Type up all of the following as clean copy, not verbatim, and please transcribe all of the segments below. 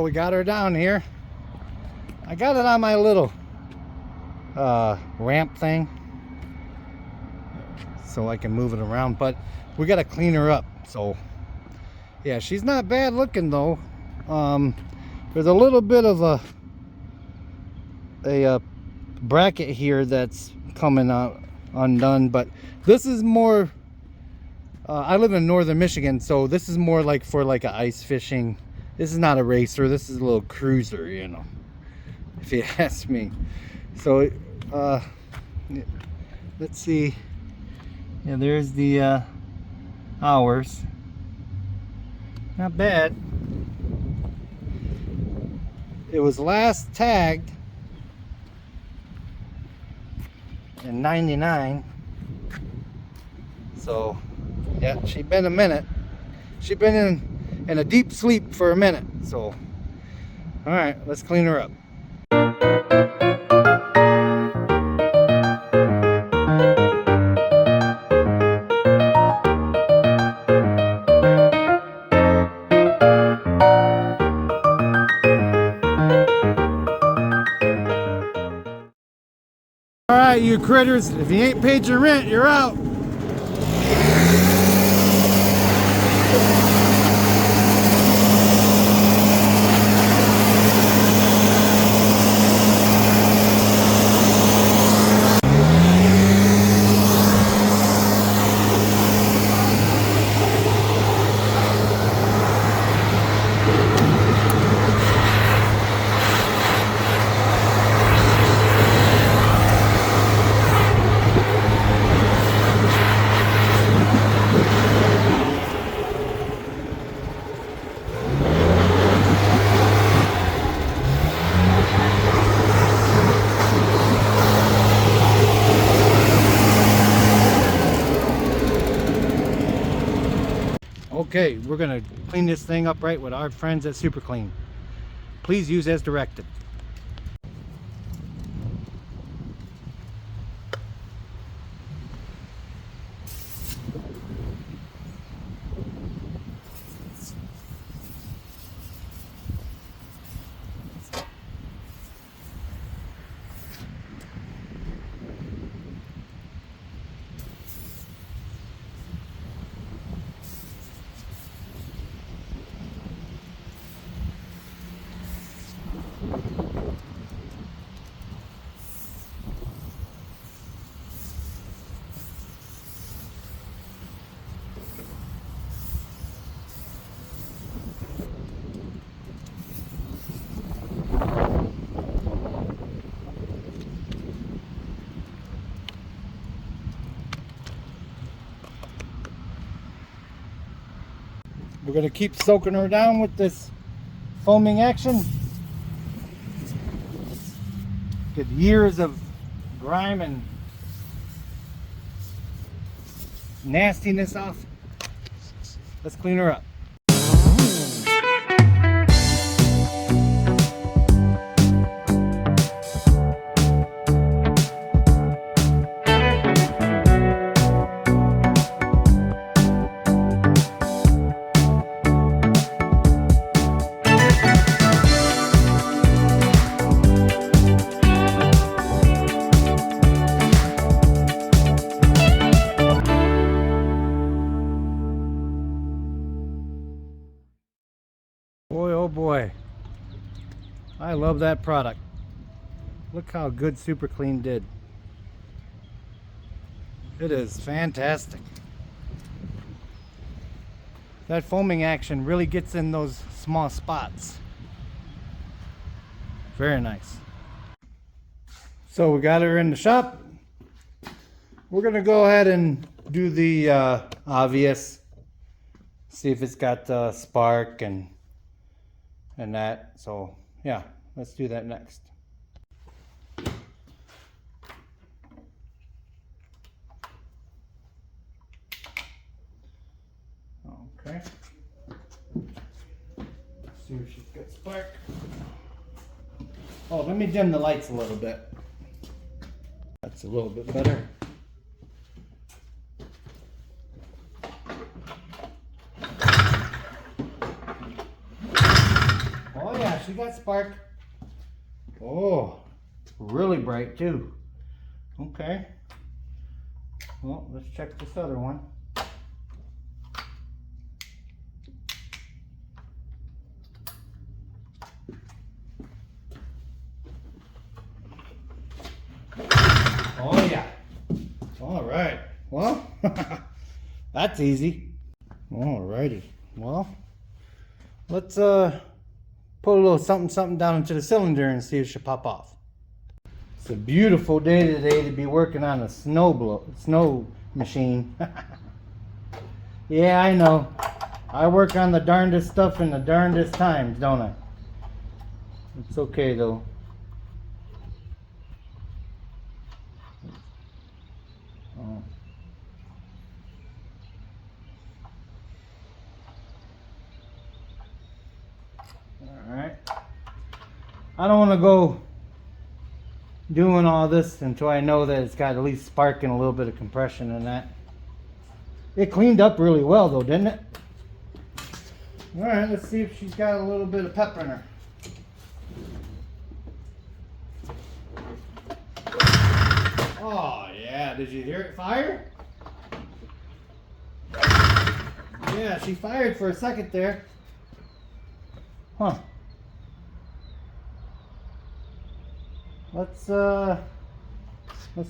Well, we got her down here. I got it on my little ramp thing so I can move it around, but we got to clean her up. So yeah, she's not bad looking though. There's a little bit of a bracket here that's coming out undone, but this is more I live in northern Michigan, so this is more like for like a ice fishing. This is not a racer, this is a little cruiser, you know, if you ask me. So let's see. Yeah, there's the hours. Not bad. It was last tagged in 99. So yeah, she's been a minute. She's been in a deep sleep for a minute. So all right, let's clean her up. All right, you critters, if you ain't paid your rent, you're out. Okay, we're gonna clean this thing up right with our friends at Super Clean. Please use as directed. We're going to keep soaking her down with this foaming action. Get years of grime and nastiness off. Let's clean her up. Boy, oh boy, I love that product. Look how good Super Clean did. It is fantastic. That foaming action really gets in those small spots. Very nice. So we got her in the shop. We're gonna go ahead and do the obvious. See if it's got spark and that. So yeah, let's do that next. Okay, see if she's got spark. Oh, let me dim the lights a little bit. That's a little bit better. Oh yeah, she got spark. Oh, really bright too. Okay. Well, let's check this other one. Oh yeah. All right. Well, that's easy. All righty. Well, let's put a little something down into the cylinder and see if it should pop off. It's a beautiful day today to be working on a snow machine. Yeah, I know. I work on the darndest stuff in the darndest times, don't I? It's okay though. Oh. Alright. I don't want to go doing all this until I know that it's got at least spark and a little bit of compression in that. It cleaned up really well though, didn't it? Alright, let's see if she's got a little bit of pep in her. Oh yeah, did you hear it fire? Yeah, she fired for a second there. Huh. Let's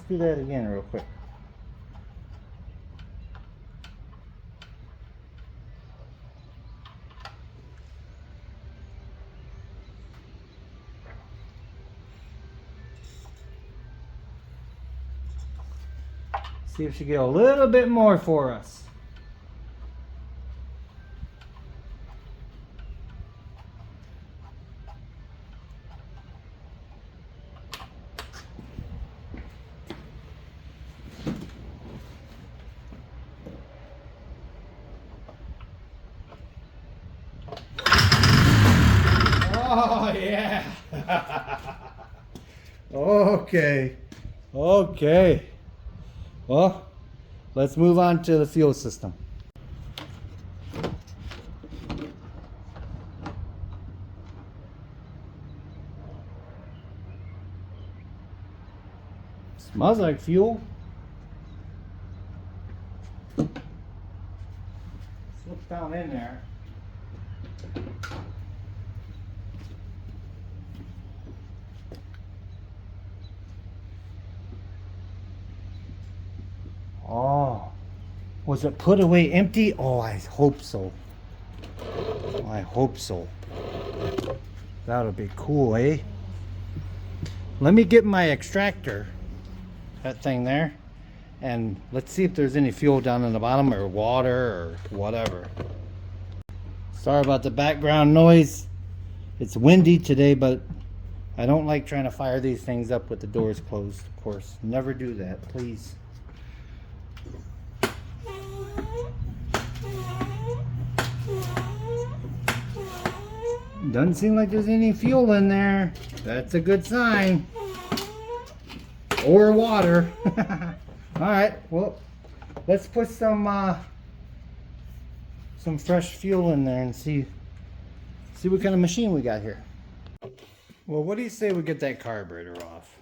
do that again real quick. See if she get a little bit more for us. Oh yeah. Okay. Okay. Well, let's move on to the fuel system. Smells like fuel. Let's look down in there. Oh, was it put away empty? Oh, I hope so. I hope so. That'll be cool, eh? Let me get my extractor, that thing there, and let's see if there's any fuel down in the bottom or water or whatever. Sorry about the background noise. It's windy today, but I don't like trying to fire these things up with the doors closed, of course. Never do that, please. Doesn't seem like there's any fuel in there. That's a good sign. Or water. Alright, well, let's put some fresh fuel in there and see what kind of machine we got here. Well, what do you say we get that carburetor off?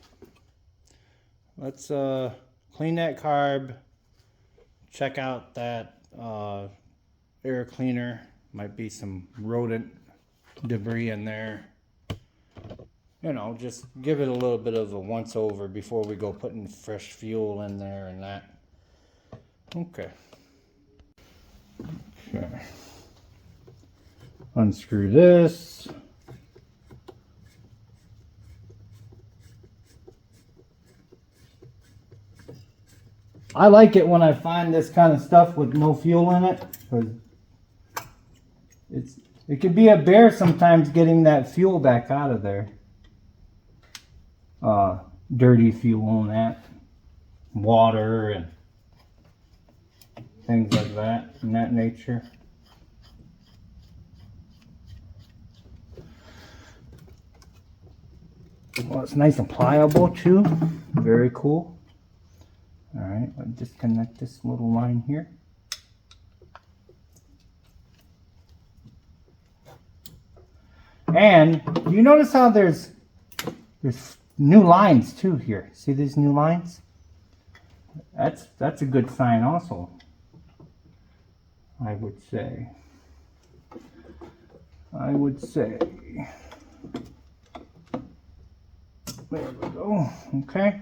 Let's clean that carb, check out that air cleaner. Might be some rodent debris in there. You know, just give it a little bit of a once over before we go putting fresh fuel in there and that. Okay. Okay. Unscrew this. I like it when I find this kind of stuff with no fuel in it, because it could be a bear sometimes getting that fuel back out of there. Dirty fuel and that, water and things like that, in that nature. Well, it's nice and pliable too. Very cool. All right, I'll disconnect this little line here. And you notice how there's new lines too here. See these new lines? That's a good sign also, I would say. There we go. Okay.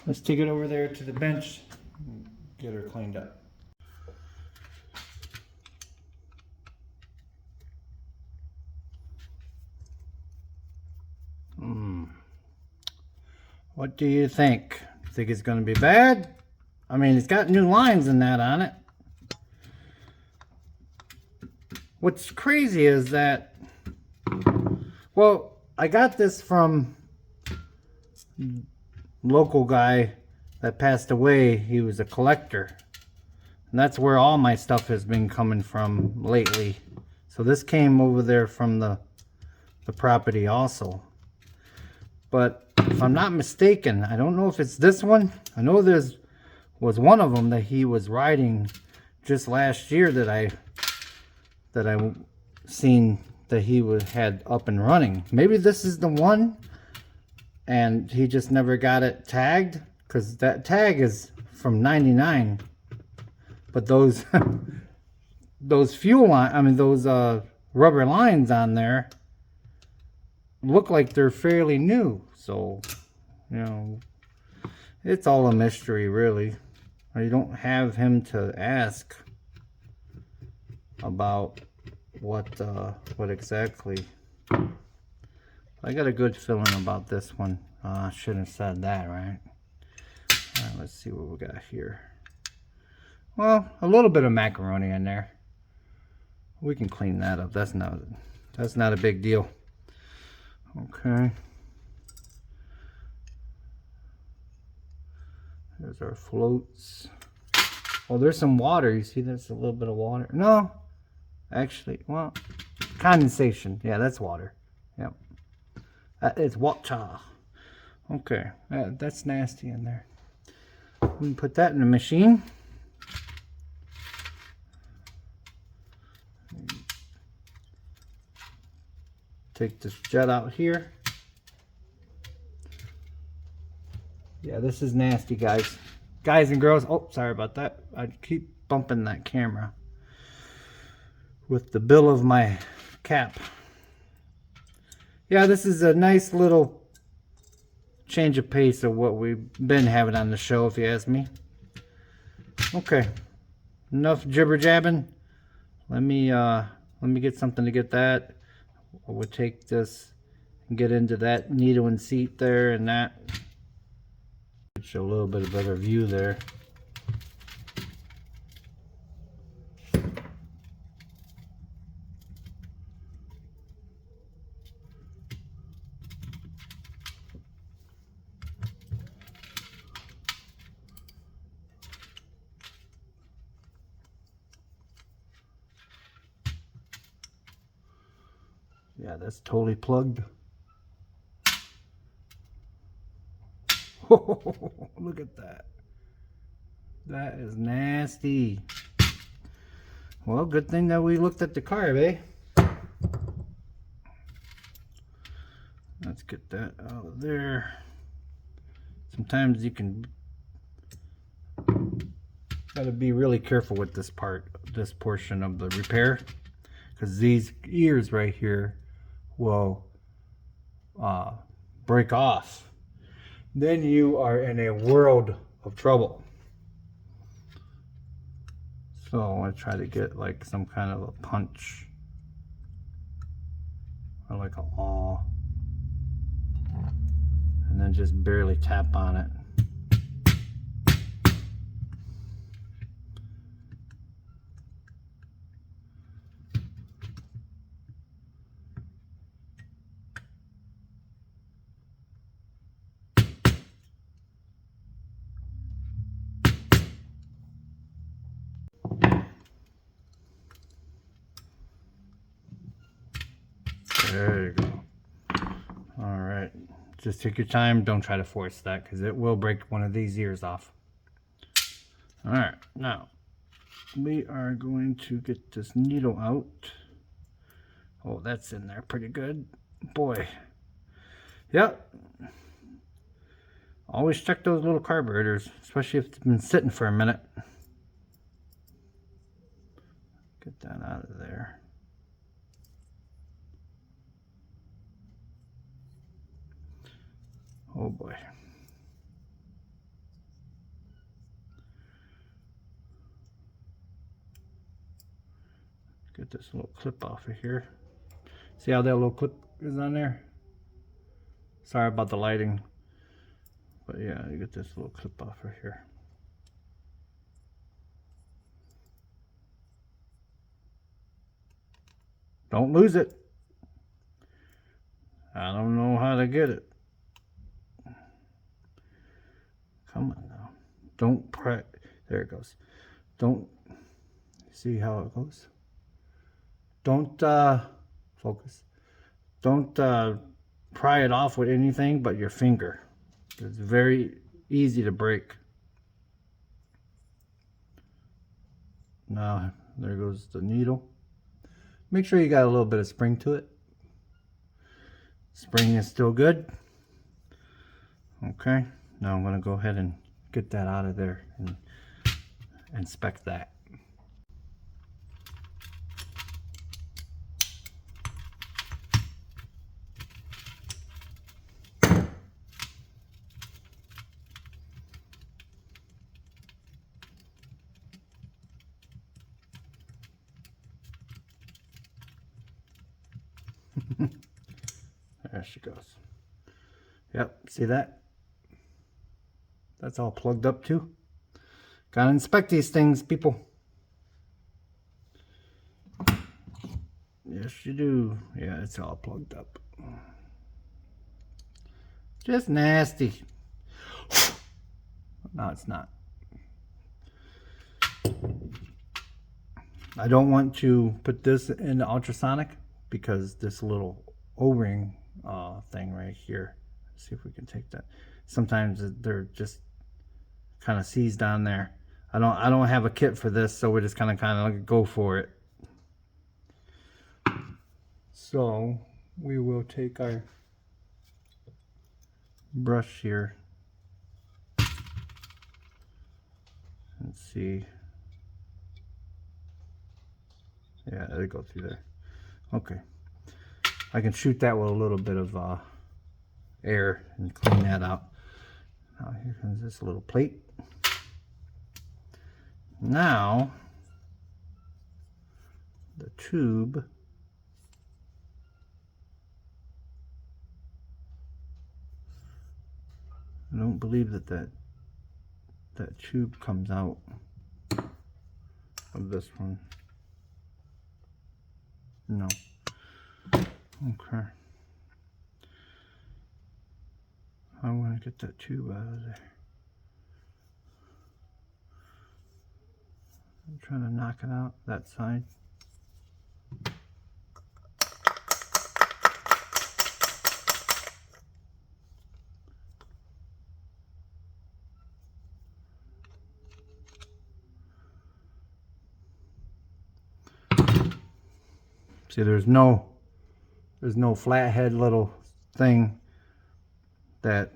Let's take it over there to the bench and get her cleaned up. What do you think? Think it's going to be bad? I mean, it's got new lines and that on it. What's crazy is that, well, I got this from local guy that passed away. He was a collector, and that's where all my stuff has been coming from lately. So this came over there from the property also. But if I'm not mistaken, I don't know if it's this one. I know there's was one of them that he was riding just last year that I seen that he had up and running. Maybe this is the one, and he just never got it tagged, because that tag is from '99. But those those fuel line, I mean those rubber lines on there look like they're fairly new. So, you know, it's all a mystery, really. You don't have him to ask about what exactly. I got a good feeling about this one. I shouldn't have said that, right? All right, let's see what we got here. Well, a little bit of macaroni in there. We can clean that up. That's not a big deal. Okay. There's our floats. Oh, there's some water. You see there's a little bit of water. No, actually, well, condensation. Yeah, that's water. Yep. It's water. Okay, that's nasty in there. We can put that in the machine. Take this jet out here. Yeah, this is nasty, guys. Guys and girls. Oh, sorry about that. I keep bumping that camera with the bill of my cap. Yeah, this is a nice little change of pace of what we've been having on the show, if you ask me. Okay, enough jibber jabbing. Let me get something to get that. I would take this and get into that needle and seat there, and that show a little bit of better view there. Yeah, that's totally plugged. Look at that. That is nasty. Well, good thing that we looked at the carb, eh? Let's get that out of there. Sometimes you can gotta be really careful with this portion of the repair, because these ears right here will break off. Then you are in a world of trouble. So I try to get like some kind of a punch, or like a aw, and then just barely tap on it. There you go. All right, just take your time. Don't try to force that, because it will break one of these ears off. All right, now we are going to get this needle out. Oh, that's in there pretty good. Boy. Yep. Always check those little carburetors, especially if it's been sitting for a minute. Get that out of there. Oh boy. Get this little clip off of here. See how that little clip is on there? Sorry about the lighting. But yeah, you get this little clip off of here. Don't lose it. I don't know how to get it. Come on now. Don't pry. There it goes. Don't. See how it goes? Don't focus. Don't pry it off with anything but your finger. It's very easy to break. Now, there goes the needle. Make sure you got a little bit of spring to it. Spring is still good. Okay, now I'm going to go ahead and get that out of there and inspect that. There she goes. Yep, see that? That's all plugged up too. Gotta inspect these things, people. Yes, you do. Yeah, it's all plugged up. Just nasty. No, it's not. I don't want to put this in the ultrasonic because this little O-ring thing right here. Let's see if we can take that. Sometimes they're just kind of seized on there. I don't have a kit for this, so we're just kind of go for it. So we will take our brush here and see. Yeah, it'll go through there. Okay, I can shoot that with a little bit of air and clean that out. Now here comes this little plate. Now the tube. I don't believe that tube comes out of this one. No. Okay. I want to get that tube out of there. I'm trying to knock it out that side. See, there's no flathead little thing that,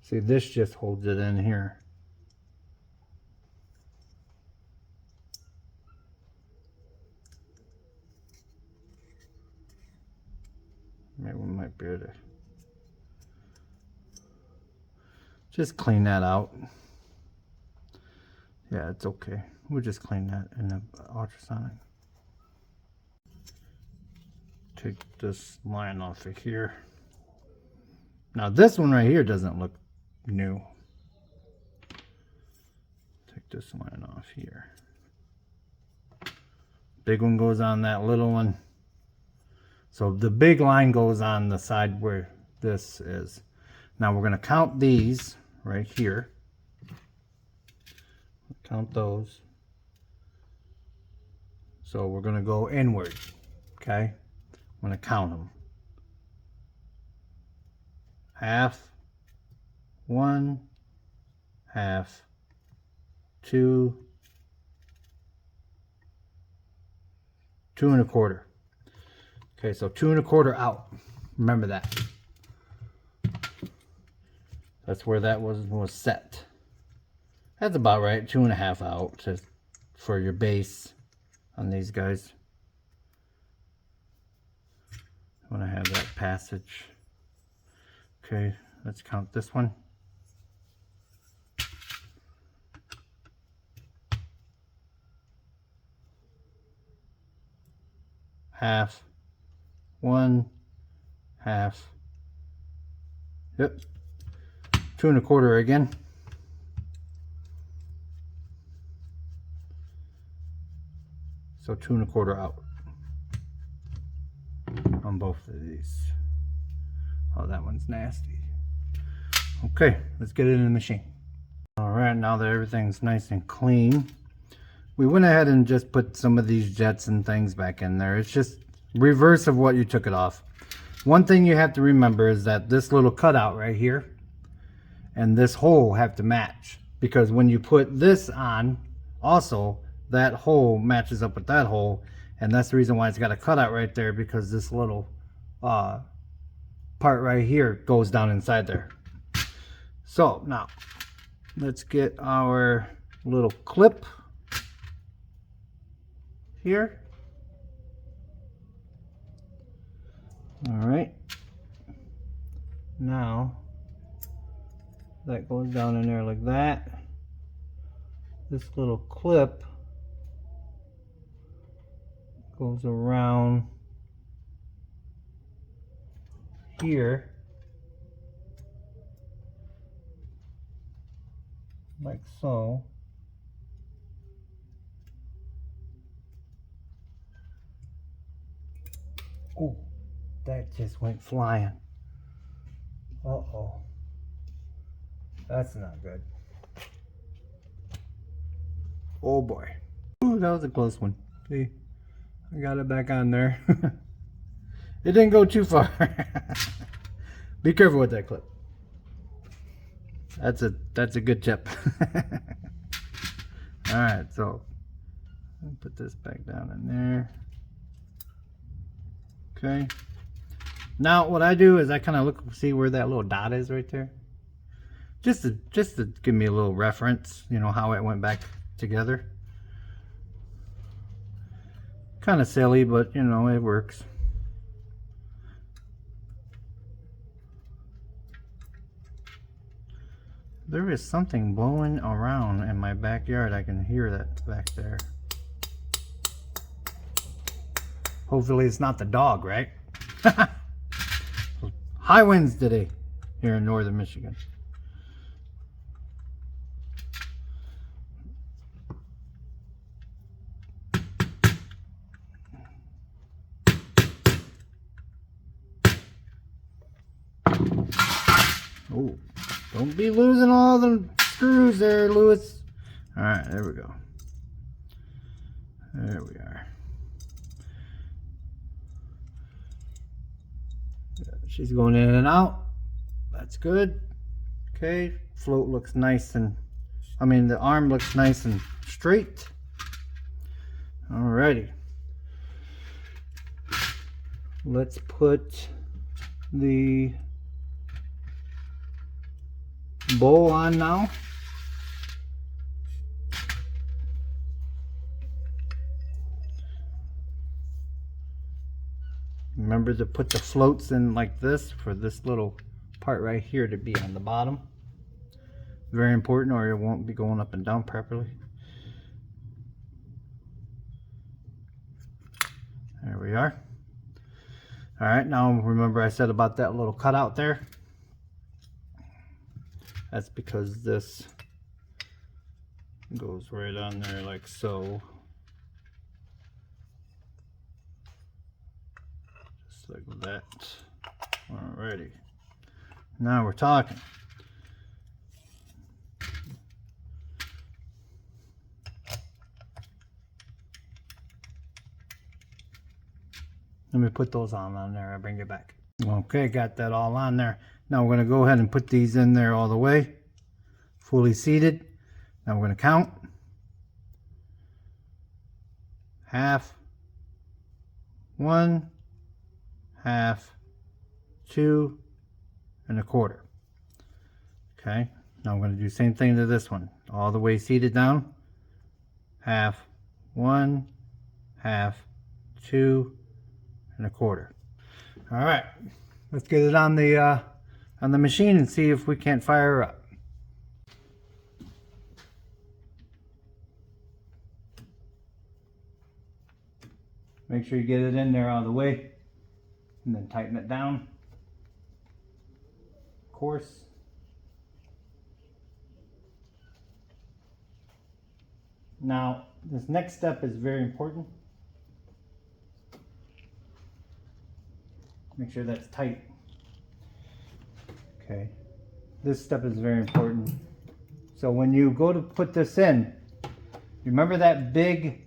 see, this just holds it in here. Maybe we might be able to just clean that out. Yeah, it's okay. We'll just clean that in the ultrasonic. Take this line off of here. Now this one right here doesn't look new. Take this line off here. Big one goes on that little one. So the big line goes on the side where this is. Now we're going to count these right here. Count those. So we're going to go inward. Okay? I'm going to count them. Half, 1, half, 2, 2 1/4. Okay, so 2 1/4 out. Remember that. That's where that was set. That's about right. 2 1/2 out for your base on these guys. I want to have that passage. Okay, let's count this one. Half. 1 1/2. Yep. 2 1/4 again. So 2 1/4 out on both of these. Oh, that one's nasty. Okay, let's get it in the machine. All right, now that everything's nice and clean, we went ahead and just put some of these jets and things back in there. It's just reverse of what you took it off. One thing you have to remember is that this little cutout right here and this hole have to match, because when you put this on, also that hole matches up with that hole, and that's the reason why it's got a cutout right there, because this little part right here goes down inside there. So now let's get our little clip here. All right, now that goes down in there like that. This little clip goes around here like so. Oh, that just went flying. Uh-oh. That's not good. Oh boy. Ooh, that was a close one. See, I got it back on there. It didn't go too far. Be careful with that clip. That's a good tip. All right, so I'll put this back down in there. Okay. Now what I do is I kind of look, see where that little dot is right there. Just to give me a little reference, you know, how it went back together. Kind of silly, but you know, it works. There is something blowing around in my backyard. I can hear that back there. Hopefully it's not the dog, right? High winds today here in northern Michigan. Oh, don't be losing all the screws there, Lewis. All right, there we go. There we are. Yeah, she's going in and out. That's good. Okay, float looks nice, and I mean the arm looks nice and straight. Alrighty. Let's put the bowl on now. Remember to put the floats in like this for this little part right here to be on the bottom. Very important, or it won't be going up and down properly. There we are. All right, now remember I said about that little cutout there? That's because this goes right on there like so. Just like that. Alrighty. Now we're talking. Let me put those on there. I'll bring it back. Okay, got that all on there. Now we're going to go ahead and put these in there all the way. Fully seated. Now we're going to count. Half. 1, half, 2 1/4. Okay, now I'm going to do the same thing to this one, all the way seated down, half, 1, half, 2 1/4. All right, let's get it on the machine and see if we can't fire her up. Make sure you get it in there all the way, and then tighten it down. Of course. Now, this next step is very important. Make sure that's tight. Okay, this step is very important. So when you go to put this in, remember that big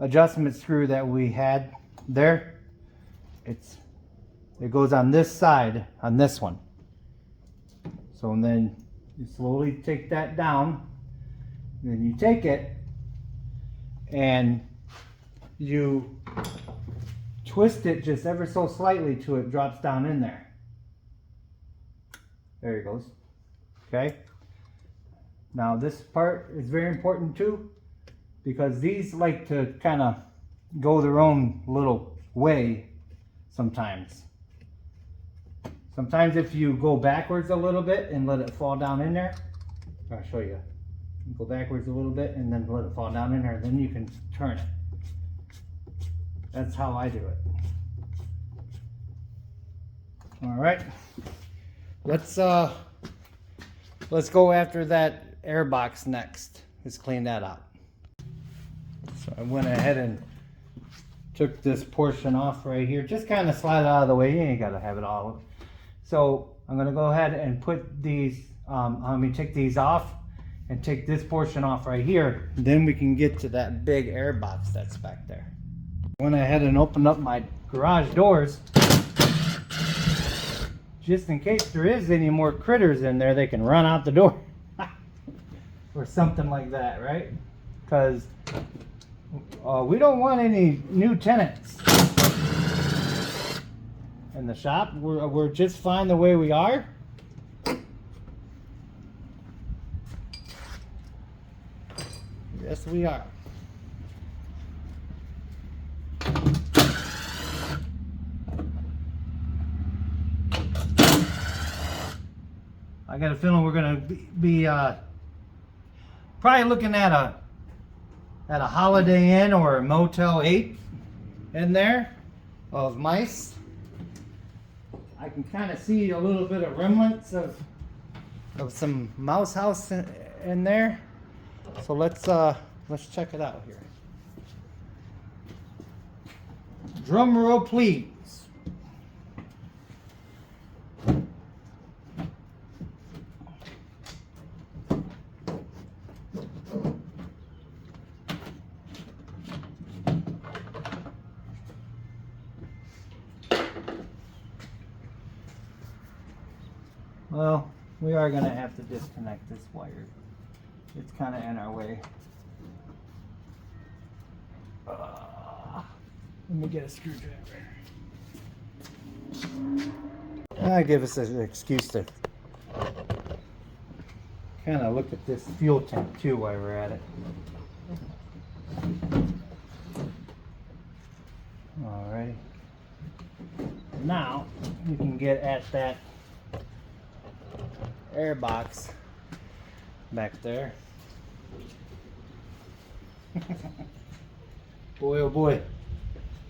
adjustment screw that we had there? It goes on this side, on this one. So and then you slowly take that down, then you take it and you twist it just ever so slightly till it drops down in there. There it goes. Okay. Now this part is very important too, because these like to kind of go their own little way sometimes. Sometimes if you go backwards a little bit and let it fall down in there, I'll show you. Go backwards a little bit and then let it fall down in there, then you can turn it. That's how I do it. All right, let's go after that air box next. Let's clean that up. So I went ahead and took this portion off right here. Just kind of slide it out of the way. You ain't gotta have it all. So I'm gonna go ahead and put these, take these off and take this portion off right here. Then we can get to that big air box that's back there. Went ahead and opened up my garage doors. Just in case there is any more critters in there, they can run out the door. Or something like that, right? Because we don't want any new tenants in the shop. We're just fine the way we are. Yes, we are. I got a feeling we're gonna be probably looking at a Holiday Inn or a Motel 8 in there of mice. I can kind of see a little bit of remnants of some mouse house in there. So let's check it out here. Drum roll, please. Well, we are going to have to disconnect this wire. It's kind of in our way. Let me get a screwdriver. That give us an excuse to kind of look at this fuel tank too while we're at it. Alrighty. Now you can get at that air box back there. Boy, oh boy,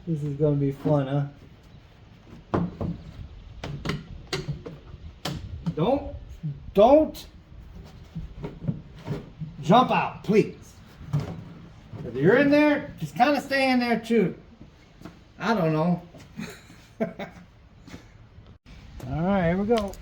this is gonna be fun, huh? Don't jump out, please. If you're in there, just kind of stay in there too. I don't know. All right, here we go.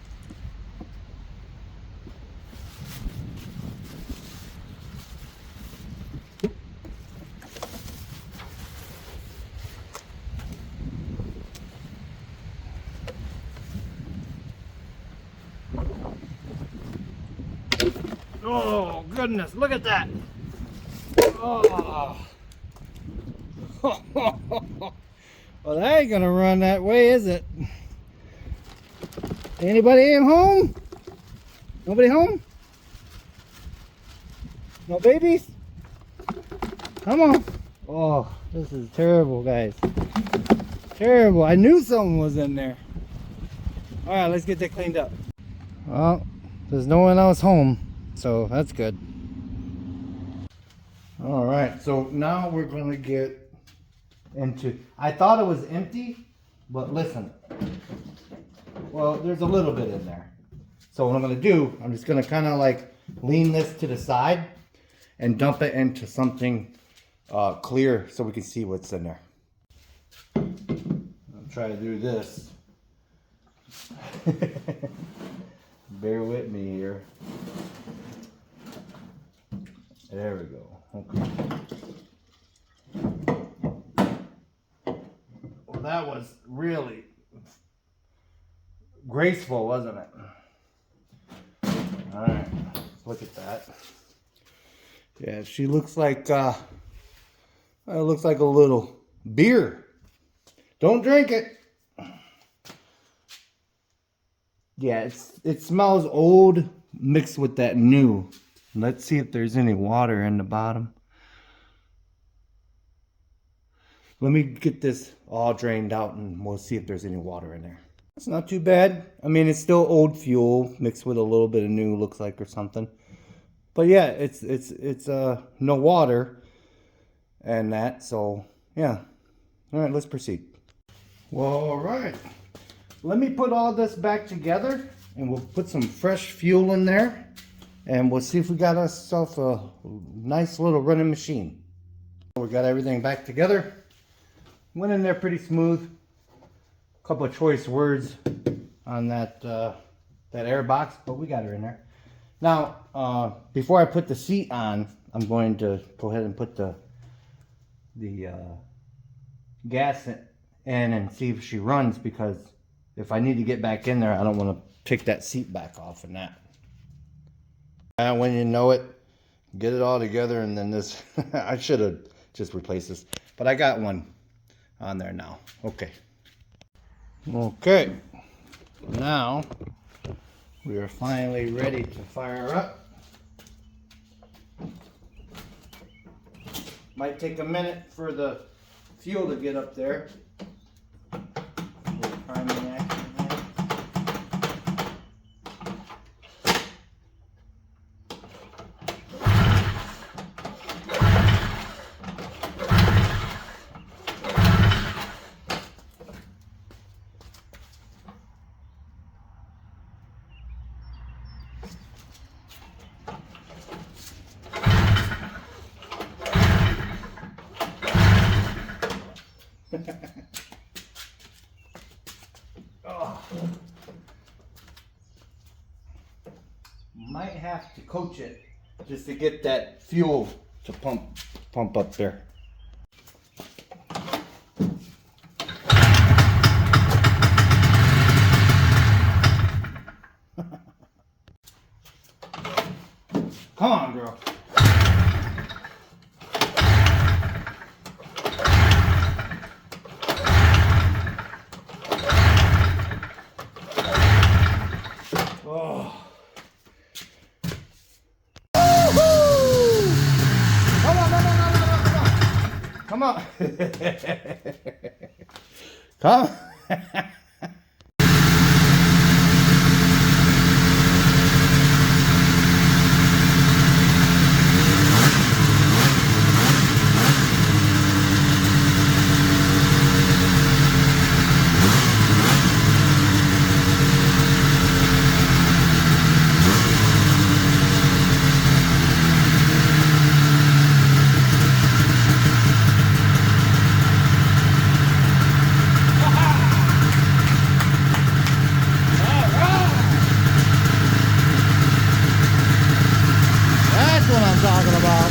Oh goodness, look at that. Oh. Well, that ain't gonna run that way, is it? Anybody in home? Nobody home? No babies? Come on. Oh, this is terrible, guys. Terrible. I knew someone was in there. All right, let's get that cleaned up. Well, there's no one else home, so that's good. All right, so now we're gonna get into, I thought it was empty, but listen. Well, there's a little bit in there. So what I'm gonna do, I'm just gonna kind of like lean this to the side and dump it into something clear so we can see what's in there. I'll try to do this. Bear with me here. There we go. Okay. Well, that was really graceful, wasn't it? All right, look at that. Yeah, she looks like it looks like a little beer. Don't drink it. Yeah, it smells old mixed with that new. Let's see if there's any water in the bottom. Let me get this all drained out and we'll see if there's any water in there. It's not too bad. I mean, it's still old fuel mixed with a little bit of new, looks like, or something. But yeah, it's no water and that, so yeah. All right, let's proceed. Well, all right. Let me put all this back together and we'll put some fresh fuel in there and we'll see if we got ourselves a nice little running machine. We got everything back together. Went in there pretty smooth. A couple of choice words on that that air box, but we got her in there. Now, before I put the seat on, I'm going to go ahead and put the gas in and see if she runs, because if I need to get back in there, I don't want to pick that seat back off and that. And when you know it, get it all together, and then this, I should have just replaced this, but I got one on there now. Okay. Okay. Now, we are finally ready to fire up. Might take a minute for the fuel to get up there. Priming action here. Oh. Might have to coach it just to get that fuel to pump up there. Come on, girl. Oh. Come on. Come on. Talking about.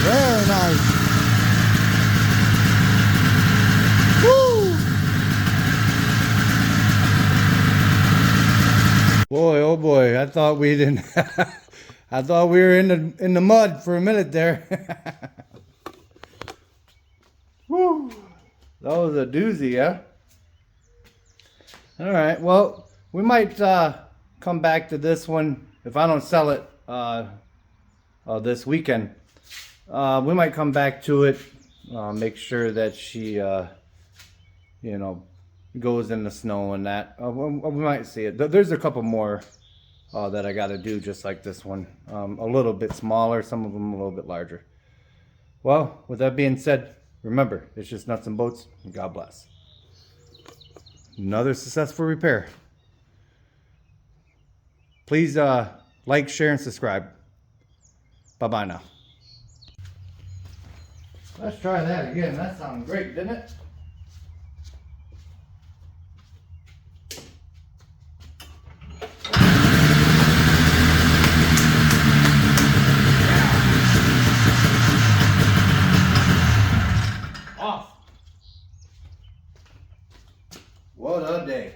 Very nice. Woo! Boy, oh boy, thought we didn't. I thought we were in the mud for a minute there. Woo! That was a doozy, yeah. All right. Well, we might come back to this one if I don't sell it this weekend. We might come back to it. Make sure that she, you know, goes in the snow and that. We might see it. There's a couple more that I got to do just like this one. A little bit smaller, some of them a little bit larger. Well, with that being said, remember, it's just nuts and bolts. God bless. Another successful repair. Please like, share, and subscribe. Bye-bye now. Let's try that again. That sounded great, didn't it? Off. What a day.